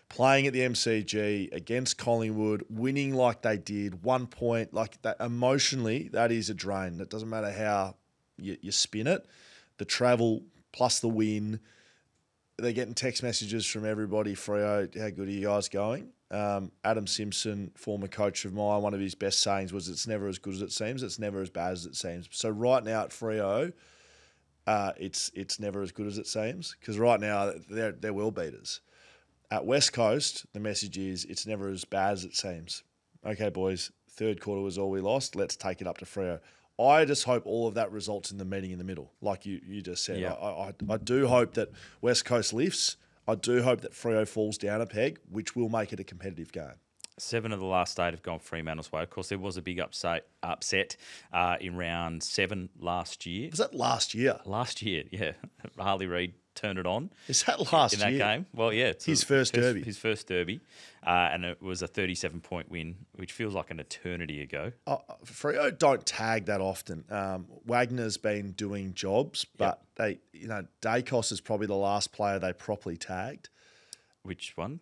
playing at the MCG against Collingwood, winning like they did, 1 point, like that, emotionally, that is a drain. It doesn't matter how you spin it. The travel plus the win, they're getting text messages from everybody, Freo, how good are you guys going? Adam Simpson, former coach of mine, one of his best sayings was, it's never as good as it seems, it's never as bad as it seems. So right now at Freo, it's never as good as it seems, because right now they're world beaters. At West Coast, the message is, it's never as bad as it seems. Okay, boys, third quarter was all we lost. Let's take it up to Freo. I just hope all of that results in the meeting in the middle, like you just said. Yeah. I do hope that West Coast lifts. I do hope that Freo falls down a peg, which will make it a competitive game. 7 of the last 8 have gone Fremantle's way. Of course, there was a big upset in round 7 last year. Was that last year? Last year, yeah. Harley Reid turned it on. Is that last year? In that game? Well, yeah. It's his first Derby. His first Derby. And it was a 37-point win, which feels like an eternity ago. Freo don't tag that often. Wagner's been doing jobs, but Dacos is probably the last player they properly tagged. Which one?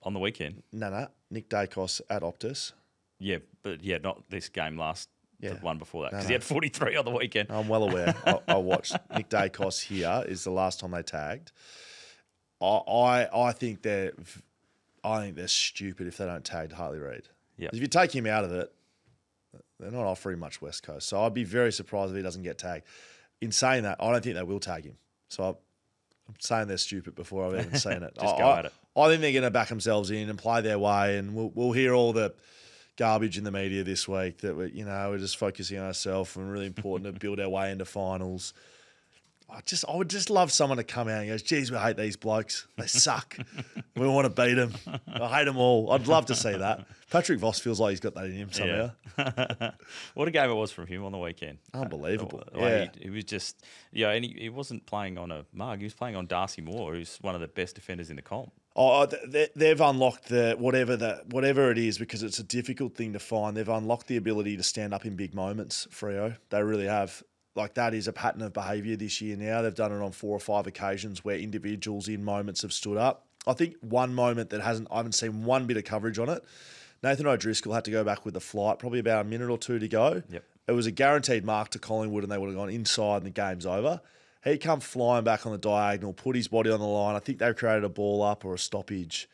On the weekend? No. Nick Dacos at Optus. Yeah, but not this game the one before that, because he No. had 43 on the weekend. I'm well aware. I watched Nick Dacos here is the last time they tagged. I think they're stupid if they don't tag Harley Reid. Yeah. If you take him out of it, they're not offering much West Coast. So I'd be very surprised if he doesn't get tagged. In saying that, I don't think they will tag him. So I'm saying they're stupid before I've even seen it. Just go at it. I think they're going to back themselves in and play their way, and we'll hear all the garbage in the media this week that we're just focusing on ourselves and really important to build our way into finals. I would just love someone to come out and go, geez, we hate these blokes. They suck. We want to beat them. I hate them all. I'd love to see that. Patrick Voss feels like he's got that in him somehow. Yeah. What a game it was from him on the weekend. Unbelievable. He was just, and he wasn't playing on a mug. He was playing on Darcy Moore, who's one of the best defenders in the comp. They've unlocked whatever it is, because it's a difficult thing to find. They've unlocked the ability to stand up in big moments, Freo. They really have. Like, that is a pattern of behaviour this year now. They've done it on 4 or 5 occasions where individuals in moments have stood up. I think one moment that I haven't seen one bit of coverage on it, Nathan O'Driscoll had to go back with the flight, probably about a minute or two to go. Yep. it was a guaranteed mark to Collingwood and they would have gone inside and the game's over. He come flying back on the diagonal, put his body on the line. I think they created a ball up or a stoppage.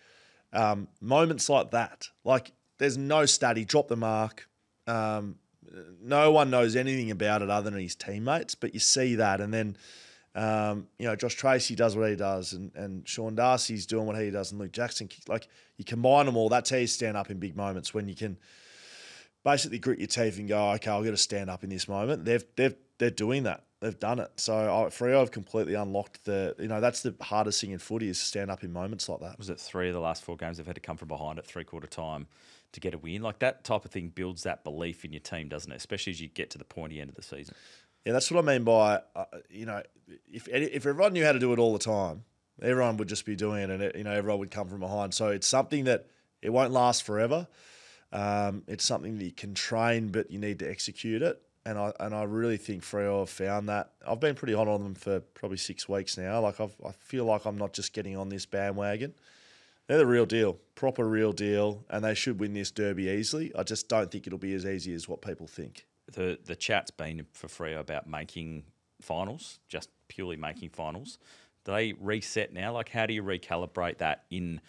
Moments like that. Like, there's no stat. He dropped the mark. No one knows anything about it other than his teammates, but you see that. And then, Josh Tracy does what he does and Sean Darcy's doing what he does and Luke Jackson. Like, you combine them all. That's how you stand up in big moments, when you can basically grit your teeth and go, okay, I've got to stand up in this moment. They're doing that. They've done it. So Freo have completely unlocked that's the hardest thing in footy, is to stand up in moments like that. Was it 3 of the last 4 games they've had to come from behind at 3/4 time to get a win? Like, that type of thing builds that belief in your team, doesn't it? Especially as you get to the pointy end of the season. Yeah, that's what I mean by, if everyone knew how to do it all the time, everyone would just be doing it and, everyone would come from behind. So it's something that it won't last forever. It's something that you can train, but you need to execute it. And I really think Freo have found that. I've been pretty hot on them for probably 6 weeks now. Like, I feel like I'm not just getting on this bandwagon. They're the real deal, proper real deal, and they should win this derby easily. I just don't think it'll be as easy as what people think. The chat's been for Freo about making finals, just purely making finals. Do they reset now? Like, how do you recalibrate that in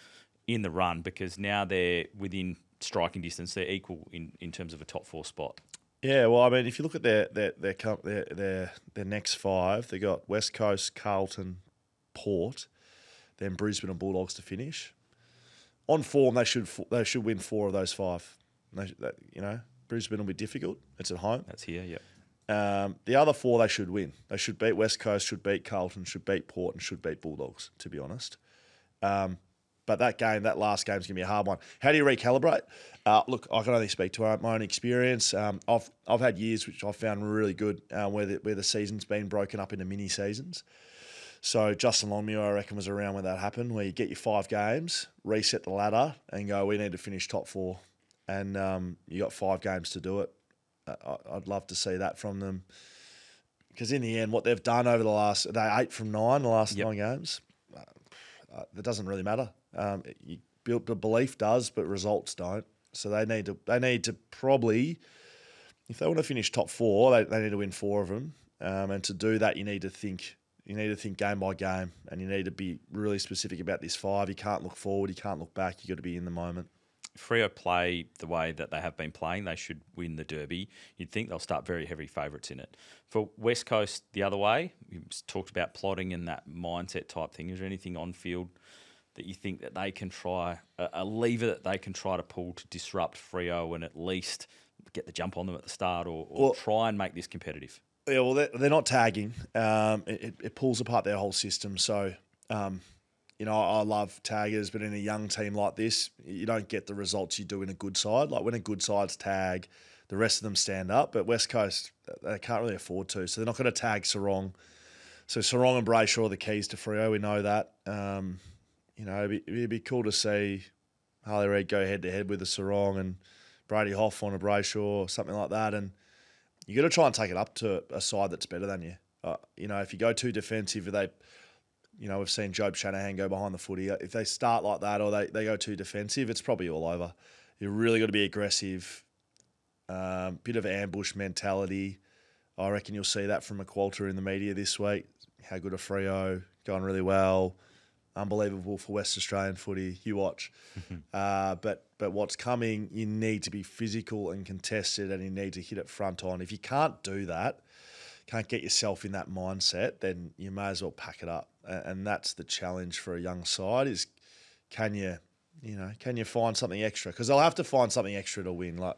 the run? Because now they're within striking distance. They're equal in terms of a top 4 spot. Yeah, well, I mean, if you look at their next 5, they got West Coast, Carlton, Port, then Brisbane and Bulldogs to finish. On form, they should win 4 of those 5. Brisbane will be difficult. It's at home. That's here, yeah. The other 4 they should win. They should beat West Coast, should beat Carlton, should beat Port, and should beat Bulldogs, to be honest. But that last game is going to be a hard one. How do you recalibrate? Look, I can only speak to my own experience. I've had years which I've found really good, where the season's been broken up into mini seasons. So Justin Longmuir, I reckon, was around when that happened, where you get your 5 games, reset the ladder, and go, we need to finish top 4, and you got 5 games to do it. I'd love to see that from them, because in the end, what they've done over they're 8 from 9 the last 9 games. That doesn't really matter. You build the belief does, but results don't. So they need to probably, if they want to finish top 4, they need to win 4 of them. And to do that, you need to think game by game, and you need to be really specific about this 5. You can't look forward, you can't look back. You got to be in the moment. If Freo play the way that they have been playing, they should win the derby. You'd think they'll start very heavy favourites in it. For West Coast the other way, you talked about plotting and that mindset type thing. Is there anything on field that you think that they can try, a lever that they can try to pull to disrupt Freo and at least get the jump on them at the start, or try and make this competitive? Yeah, well, they're not tagging. It pulls apart their whole system. So, I love taggers, but in a young team like this, you don't get the results you do in a good side. Like, when a good side's tag, the rest of them stand up. But West Coast, they can't really afford to. So they're not going to tag Sarong. So Sarong and Brayshaw are the keys to Freo. We know that. It'd be cool to see Harley Reid go head-to-head with a Sarong and Brady Hoff on a Brayshaw or something like that. And you got to try and take it up to a side that's better than you. If you go too defensive, we've seen Job Shanahan go behind the footy. If they start like that or they go too defensive, it's probably all over. You really got to be aggressive, bit of ambush mentality. I reckon you'll see that from McQualter in the media this week. How good are Freo? Going really well. Unbelievable for West Australian footy. You watch. But what's coming, you need to be physical and contested, and you need to hit it front on. If you can't do that, can't get yourself in that mindset, then you may as well pack it up. And that's the challenge for a young side, is can you find something extra? Because they'll have to find something extra to win. Like,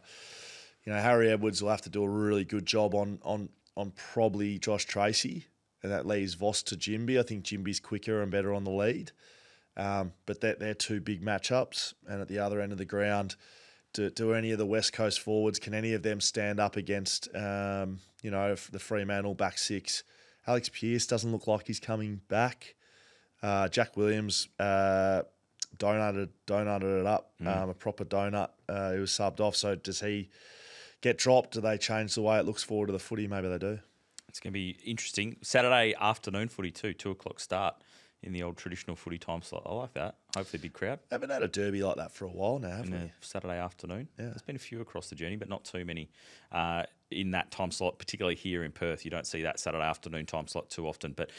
Harry Edwards will have to do a really good job on probably Josh Tracy, and that leaves Voss to Jimby. I think Jimby's quicker and better on the lead. But they're 2 big matchups. And at the other end of the ground, do any of the West Coast forwards, can any of them stand up against, the Fremantle back 6? Alex Pearce doesn't look like he's coming back. Jack Williams donuted it up, a proper donut. He was subbed off. So does he get dropped? Do they change the way it looks forward to the footy? Maybe they do. It's going to be interesting. Saturday afternoon footy too, 2:00 start in the old traditional footy time slot. I like that. Hopefully big crowd. Haven't had a derby like that for a while now, haven't we? Saturday afternoon. Yeah. There's been a few across the journey, but not too many. in that time slot, particularly here in Perth. You don't see that Saturday afternoon time slot too often. But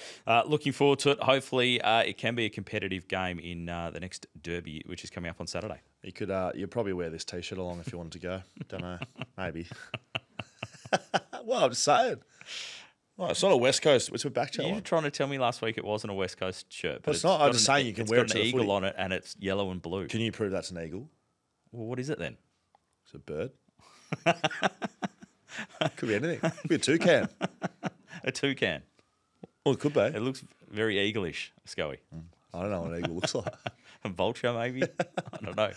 looking forward to it. Hopefully it can be a competitive game in the next derby, which is coming up on Saturday. You'd probably wear this T-shirt along if you wanted to go. Don't know. Maybe. Well, I'm just saying. Oh, it's not a West Coast. It's a BackChat You one. were trying to tell me last week it wasn't a West Coast shirt. But It's not. I'm just saying you can wear it It's to got an the eagle footy. on it, and it's yellow and blue. Can you prove that's an eagle? Well, what is it then? It's a bird. Could be anything. Could be a toucan. A toucan. Well, it could be. It looks very eagle-ish, Scully. I don't know what an eagle looks like. A vulture, maybe? I don't know.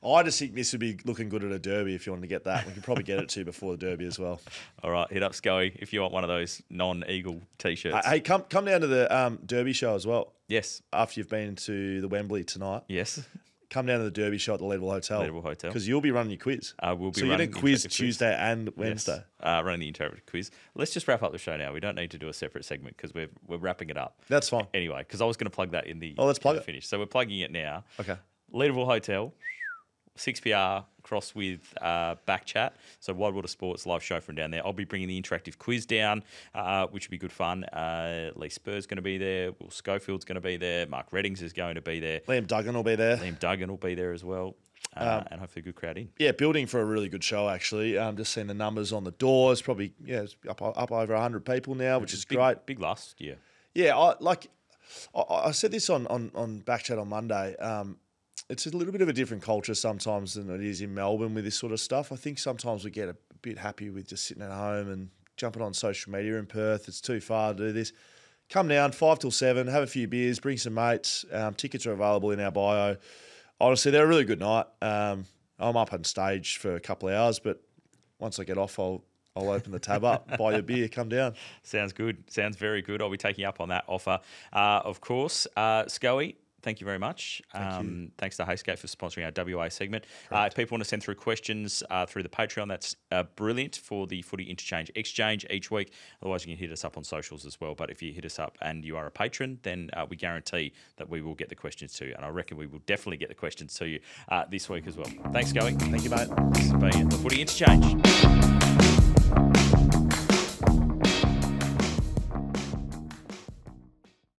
I just think this would be looking good at a derby if you wanted to get that. We could probably get it to before the derby as well. All right, hit up Scully if you want one of those non-eagle T-shirts. Hey, come down to the derby show as well. Yes. After you've been to the Wembley tonight. Yes. Come down to the derby show at the Leadville Hotel. Leadville Hotel. Because you'll be running your quiz. We'll be so you're running going to quiz the interactive Tuesday and Wednesday. Yes. Running the interactive quiz. Let's just wrap up the show now. We don't need to do a separate segment because we're wrapping it up. That's fine. Anyway, because I was going to plug that in the let's plug it. finish. So we're plugging it now. Okay. Leadville Hotel, 6PR cross with BackChat. So Wide Water Sports live show from down there. I'll be bringing the interactive quiz down, which will be good fun. Lee Spur's going to be there. Will Schofield's going to be there. Mark Reddings is going to be there. Liam Duggan will be there. Liam Duggan will be there as well. And hopefully a good crowd in. Yeah, building for a really good show, actually. Just seeing the numbers on the doors. Probably, it's up over 100 people now, which is great. Big last year. Yeah, I said this on BackChat on Monday. It's a little bit of a different culture sometimes than it is in Melbourne with this sort of stuff. I think sometimes we get a bit happy with just sitting at home and jumping on social media in Perth. It's too far to do this. Come down 5 till 7, have a few beers, bring some mates. Tickets are available in our bio. Honestly, they're a really good night. I'm up on stage for a couple of hours, but once I get off, I'll open the tab up, buy you a beer, come down. Sounds good. Sounds very good. I'll be taking up on that offer, of course. Scully, thank you very much. Thanks to Heyscape for sponsoring our WA segment. If people want to send through questions through the Patreon, that's brilliant for the Footy Interchange Exchange each week. Otherwise, you can hit us up on socials as well. But if you hit us up and you are a patron, then we guarantee that we will get the questions to you. And I reckon we will definitely get the questions to you this week as well. Thanks, Scully. Thank you, mate. This has been the Footy Interchange.